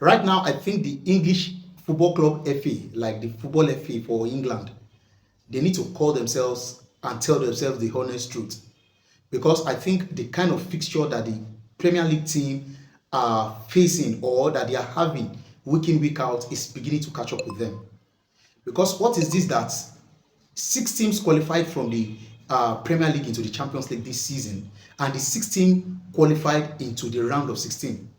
Right now, I think the English Football Club FA, like the Football FA for England, they need to call themselves and tell themselves the honest truth. Because I think the kind of fixture that the Premier League team are facing or that they are having week in, week out is beginning to catch up with them. Because what is this that six teams qualified from the Premier League into the Champions League this season, and the 16 qualified into the round of 16.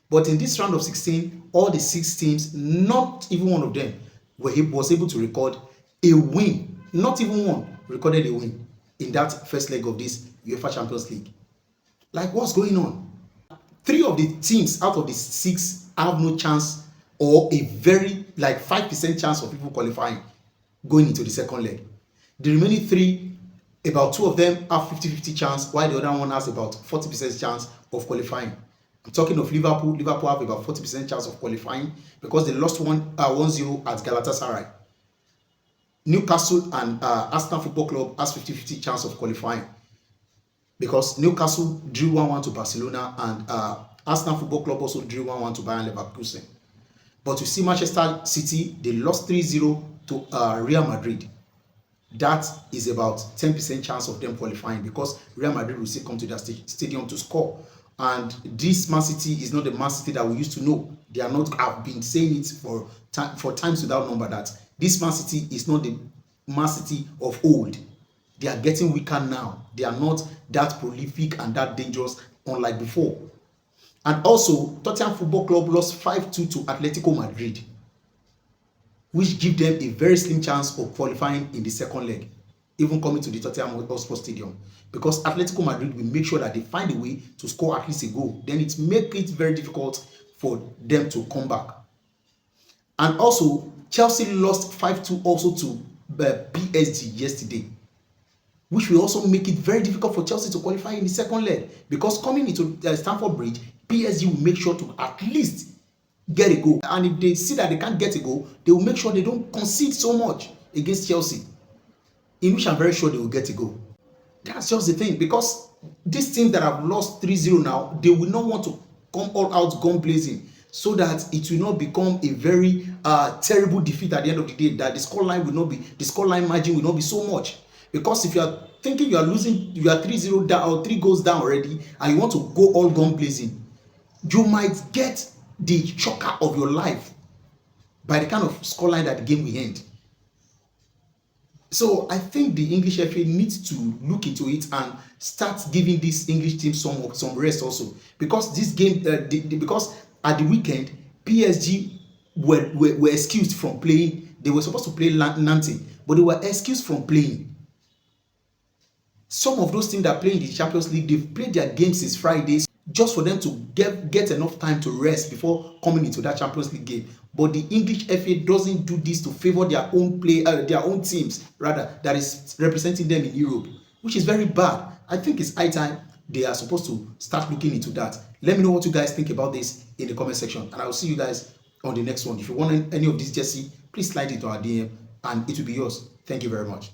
But in this round of 16, all the six teams, not even one of them was able to record a win. Not even one recorded a win in that first leg of this UEFA Champions League. Like, what's going on? Three of the teams out of the six have no chance, or a very like 5% chance of people qualifying going into the second leg. The remaining three, about two of them have 50-50 chance, while the other one has about 40% chance of qualifying. I'm talking of Liverpool. Liverpool have about 40% chance of qualifying because they lost 1-0 at Galatasaray. Newcastle and Arsenal Football Club has 50-50 chance of qualifying because Newcastle drew 1-1 to Barcelona, and Arsenal Football Club also drew 1-1 to Bayern Leverkusen. But you see Manchester City, they lost 3-0 to Real Madrid. That is about 10% chance of them qualifying because Real Madrid will still come to their stadium to score. And this Man City is not the Man City that we used to know. They are not. I've been saying it for times without number that this Man City is not the Man City of old. They are getting weaker now. They are not that prolific and that dangerous unlike before. And also, Tottenham Football Club lost 5-2 to Atletico Madrid, which give them a very slim chance of qualifying in the second leg, even coming to the Tottenham Hotspur Stadium, because Atletico Madrid will make sure that they find a way to score at least a goal. Then it makes it very difficult for them to come back. And also, Chelsea lost 5-2 also to PSG yesterday, which will also make it very difficult for Chelsea to qualify in the second leg, because coming into Stamford Bridge, PSG will make sure to at least get a goal. And if they see that they can't get a goal, they will make sure they don't concede so much against Chelsea, in which I'm very sure they will get a goal. That's just the thing, because these teams that have lost 3-0 now, they will not want to come all out gun blazing, so that it will not become a very terrible defeat at the end of the day, that the scoreline margin will not be so much. Because if you are thinking you are losing, you are 3-0 down or 3 goals down already, and you want to go all gun blazing, you might get the shocker of your life by the kind of scoreline that the game will end. So I think the English FA needs to look into it and start giving this English team some rest also, because this game because at the weekend PSG were excused from playing. They were supposed to play Nantes, but they were excused from playing. Some of those teams that play in the Champions League, they've played their games since Friday, just for them to get enough time to rest before coming into that Champions League game. But the English FA doesn't do this to favor their own their own teams, rather, that is representing them in Europe, which is very bad. I think it's high time they are supposed to start looking into that. Let me know what you guys think about this in the comment section, and I will see you guys on the next one. If you want any of this jersey, please slide it to our DM and it will be yours. Thank you very much.